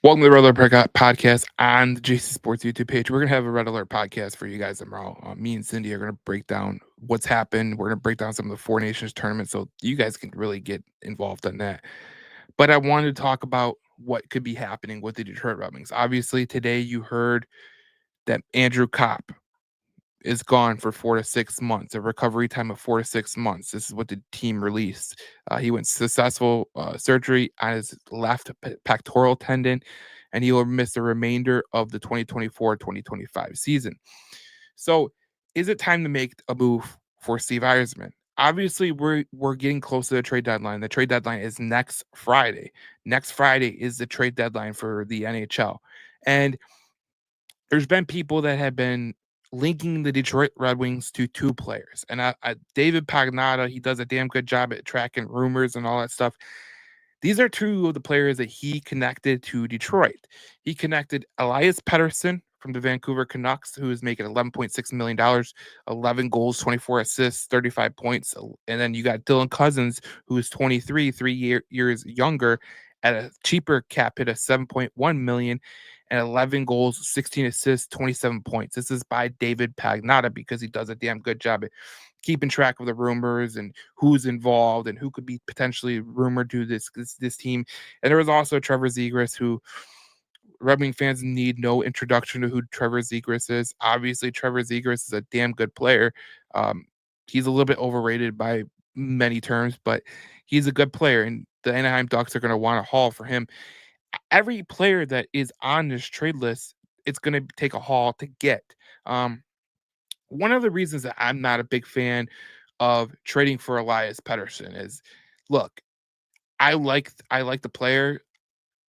Welcome to the Red Alert Podcast on the JC Sports YouTube page. We're going to have a Red Alert podcast for you guys tomorrow. Me and Cindy are going to break down what's happened. We're going to break down some of the Four Nations tournaments so you guys can really get involved in that. But I wanted to talk about what could be happening with the Detroit Red Wings. Obviously, today you heard that Andrew Kopp is gone for 4 to 6 months, a recovery time of 4 to 6 months. This is what the team released. He went successful surgery on his left pectoral tendon, and he will miss the remainder of the 2024-2025 season. So, is it time to make a move for Steve Eisman? Obviously, we're getting close to the trade deadline. The trade deadline is next Friday. Next Friday is the trade deadline for the NHL, and there's been people that have been linking the Detroit Red Wings to two players. And David Pagnotta, he does a damn good job at tracking rumors and all that stuff. These are two of the players that he connected to Detroit. He connected Elias Pettersson from the Vancouver Canucks, who is making $11.6 million, 11 goals, 24 assists, 35 points. And then you got Dylan Cousins, who is 23, 3 years younger, at a cheaper cap hit of 7.1 million and 11 goals, 16 assists, 27 points. This is by David Pagnotta because he does a damn good job at keeping track of the rumors and who's involved and who could be potentially rumored to this team. And there was also Trevor Zegras, who Red Wing fans need no introduction to who Trevor Zegras is. Obviously, Trevor Zegras is a damn good player. Um, he's a little bit overrated by many terms, but he's a good player, and the Anaheim Ducks are going to want a haul for him. Every player that is on this trade list, it's going to take a haul to get. Um, One of the reasons that I'm not a big fan of trading for Elias Pettersson is, look, I like the player.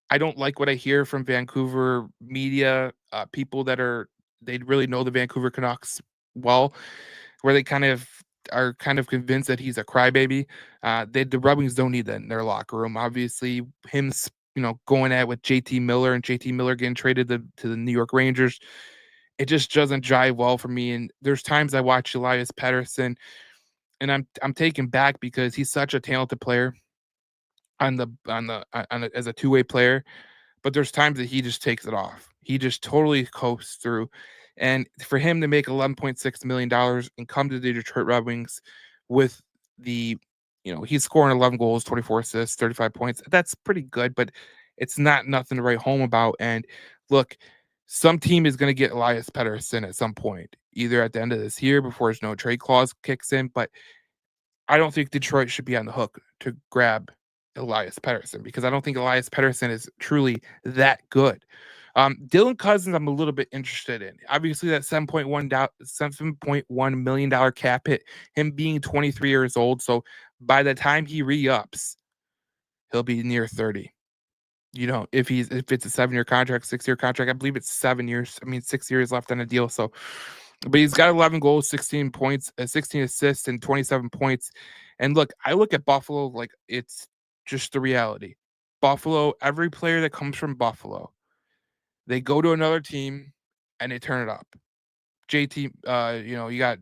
I don't like what I hear from Vancouver media, people that they really know the Vancouver Canucks well, where they kind of are kind of convinced that he's a crybaby. The Red Wings don't need that in their locker room. Obviously, going at with JT Miller and JT Miller getting traded to the New York Rangers, it just doesn't jive well for me. And there's times I watch Elias Pettersson, and I'm taken back because he's such a talented player as a two-way player, but there's times that he just takes it off. He just totally coasts through. And for him to make $11.6 million and come to the Detroit Red Wings with he's scoring 11 goals, 24 assists, 35 points. That's pretty good, but it's not nothing to write home about. And look, some team is going to get Elias Pettersson at some point, either at the end of this year before his no trade clause kicks in. But I don't think Detroit should be on the hook to grab Elias Pettersson because I don't think Elias Pettersson is truly that good. Dylan Cousins, I'm a little bit interested in. Obviously, that $7.1 million cap hit, him being 23 years old. So by the time he re-ups, he'll be near 30. If it's a 7-year contract, 6-year contract, I believe it's 7 years. I mean, 6 years left on a deal. So, but he's got 11 goals, 16 points, 16 assists, and 27 points. And look, I look at Buffalo like it's just the reality. Buffalo, every player that comes from Buffalo, they go to another team and they turn it up. JT, you got,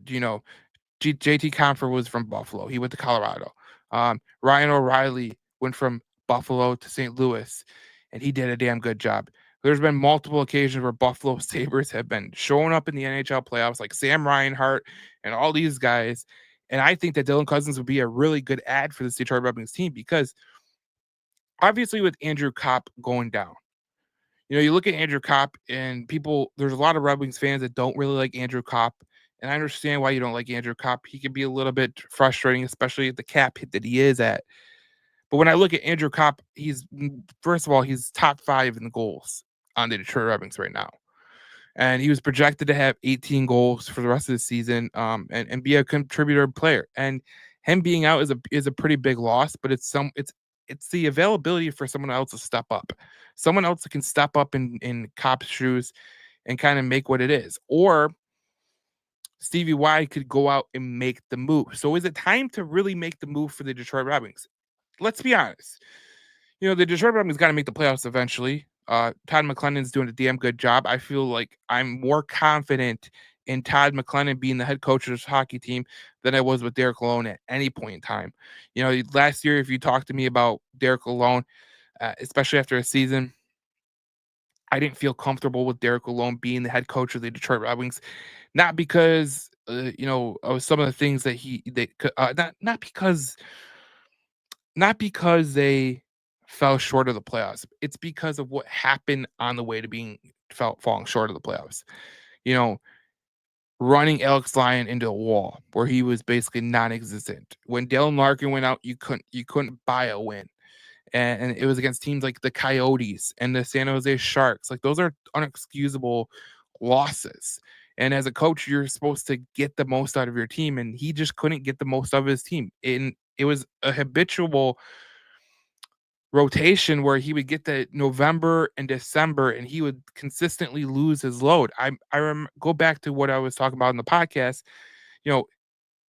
JT Confer was from Buffalo. He went to Colorado. Ryan O'Reilly went from Buffalo to St. Louis, and he did a damn good job. There's been multiple occasions where Buffalo Sabres have been showing up in the NHL playoffs, like Sam Reinhart and all these guys. And I think that Dylan Cousins would be a really good ad for the Detroit Red Wings team because obviously with Andrew Kopp going down, you look at Andrew Kopp and there's a lot of Red Wings fans that don't really like Andrew Kopp. And I understand why you don't like Andrew Kopp. He can be a little bit frustrating, especially at the cap hit that he is at. But when I look at Andrew Kopp, first of all, he's top 5 in the goals on the Detroit Red Wings right now. And he was projected to have 18 goals for the rest of the season, and be a contributor player. And him being out is a pretty big loss, but it's the availability for someone else to step up, someone else that can step up in Copp's shoes and kind of make what it is, or Stevie Y could go out and make the move. So is it time to really make the move for the Detroit Red Wings? Let's be honest. The Detroit Red Wings got to make the playoffs eventually. Todd McLennan's doing a damn good job. I feel like I'm more confident in Todd McLennan being the head coach of this hockey team than I was with Derek Lalonde at any point in time. Last year, if you talked to me about Derek Lalonde, especially after a season, I didn't feel comfortable with Derek Malone being the head coach of the Detroit Red Wings, not because, of some of the things that not because they fell short of the playoffs. It's because of what happened on the way to being falling short of the playoffs. You know, running Alex Lyon into a wall where he was basically non-existent. When Dylan Larkin went out, you couldn't buy a win. And it was against teams like the Coyotes and the San Jose Sharks. Like, those are unexcusable losses. And as a coach, you're supposed to get the most out of your team, and he just couldn't get the most of his team. And it was a habitual rotation where he would get to November and December and he would consistently lose his load. Go back to what I was talking about in the podcast. You know,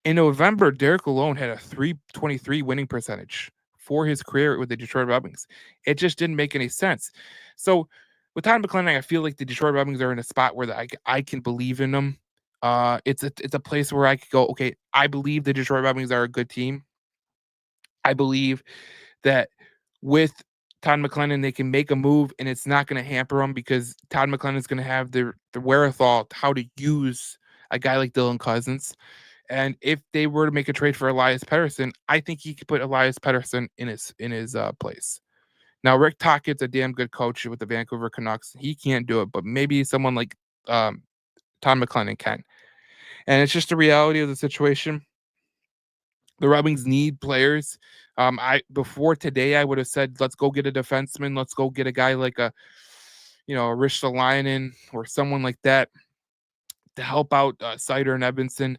in November, Derek Malone had a 323 winning percentage for his career with the Detroit Red Wings. It just didn't make any sense. So with Todd McLennan, I feel like the Detroit Red Wings are in a spot where I can believe in them. It's a place where I could go, okay, I believe the Detroit Red Wings are a good team. I believe that with Todd McLennan, they can make a move and it's not going to hamper them because Todd McLennan is going to have the wherewithal how to use a guy like Dylan Cousins. And if they were to make a trade for Elias Pettersson, I think he could put Elias Pettersson in his place. Now, Rick Tockett's a damn good coach with the Vancouver Canucks. He can't do it, but maybe someone like um, Todd McLennan can. And it's just the reality of the situation. The Red Wings need players. I before today, I would have said, let's go get a defenseman. Let's go get a guy like a Ristolainen or someone like that to help out Sider and Evanson,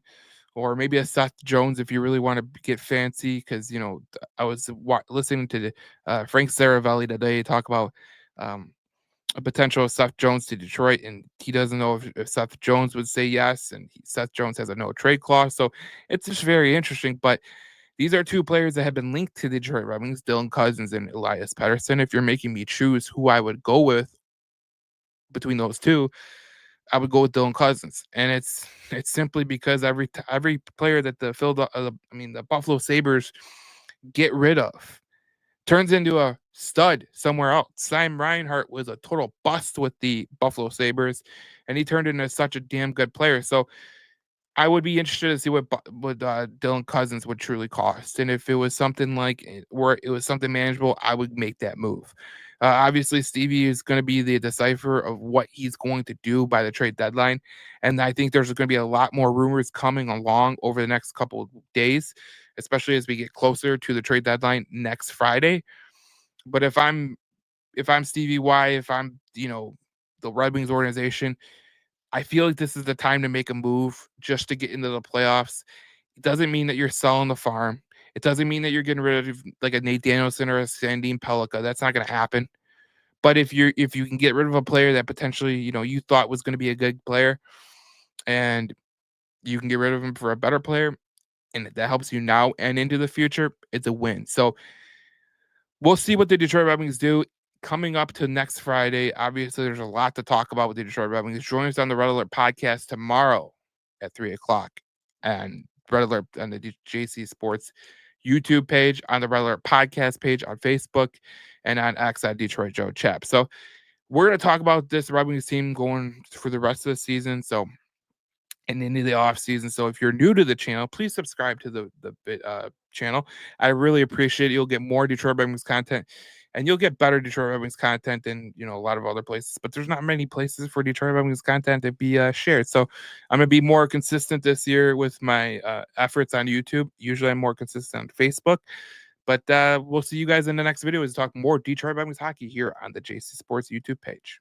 or maybe a Seth Jones if you really want to get fancy. Because I was listening to Frank Saravelli today talk about a potential Seth Jones to Detroit, and he doesn't know if Seth Jones would say yes, and Seth Jones has a no trade clause, so it's just very interesting. But these are two players that have been linked to the Detroit Red Wings, Dylan Cousins and Elias Pettersson. If you're making me choose who I would go with between those two, I would go with Dylan Cousins, and it's simply because every player that the Buffalo Sabres get rid of turns into a stud somewhere else. Simon Reinhart was a total bust with the Buffalo Sabres, and he turned into such a damn good player. So I would be interested to see what Dylan Cousins would truly cost, and if it was something like where it was something manageable, I would make that move. Obviously, Stevie is going to be the decipher of what he's going to do by the trade deadline, and I think there's going to be a lot more rumors coming along over the next couple of days, especially as we get closer to the trade deadline next Friday. But if I'm Stevie Y, if I'm the Red Wings organization, I feel like this is the time to make a move just to get into the playoffs. It doesn't mean that you're selling the farm. It doesn't mean that you're getting rid of like a Nate Danielson or a Sandine Pellica. That's not going to happen. But if you can get rid of a player that potentially you thought was going to be a good player, and you can get rid of him for a better player, and that helps you now and into the future, it's a win. So we'll see what the Detroit Red Wings do coming up to next Friday. Obviously, there's a lot to talk about with the Detroit Red Wings. Join us on the Red Alert podcast tomorrow at 3 o'clock, and Red Alert on the JC Sports YouTube page, on the Red Alert podcast page on Facebook, and on X at Detroit Joe Chap. So we're going to talk about this Red Wings team going for the rest of the season. So and into the off season. So if you're new to the channel, please subscribe to the channel. I really appreciate it. You'll get more Detroit Red Wings content, and you'll get better Detroit Red Wings content than a lot of other places. But there's not many places for Detroit Red Wings content to be shared. So I'm gonna be more consistent this year with my efforts on YouTube. Usually I'm more consistent on Facebook. But we'll see you guys in the next video as we talk more Detroit Red Wings hockey here on the JC Sports YouTube page.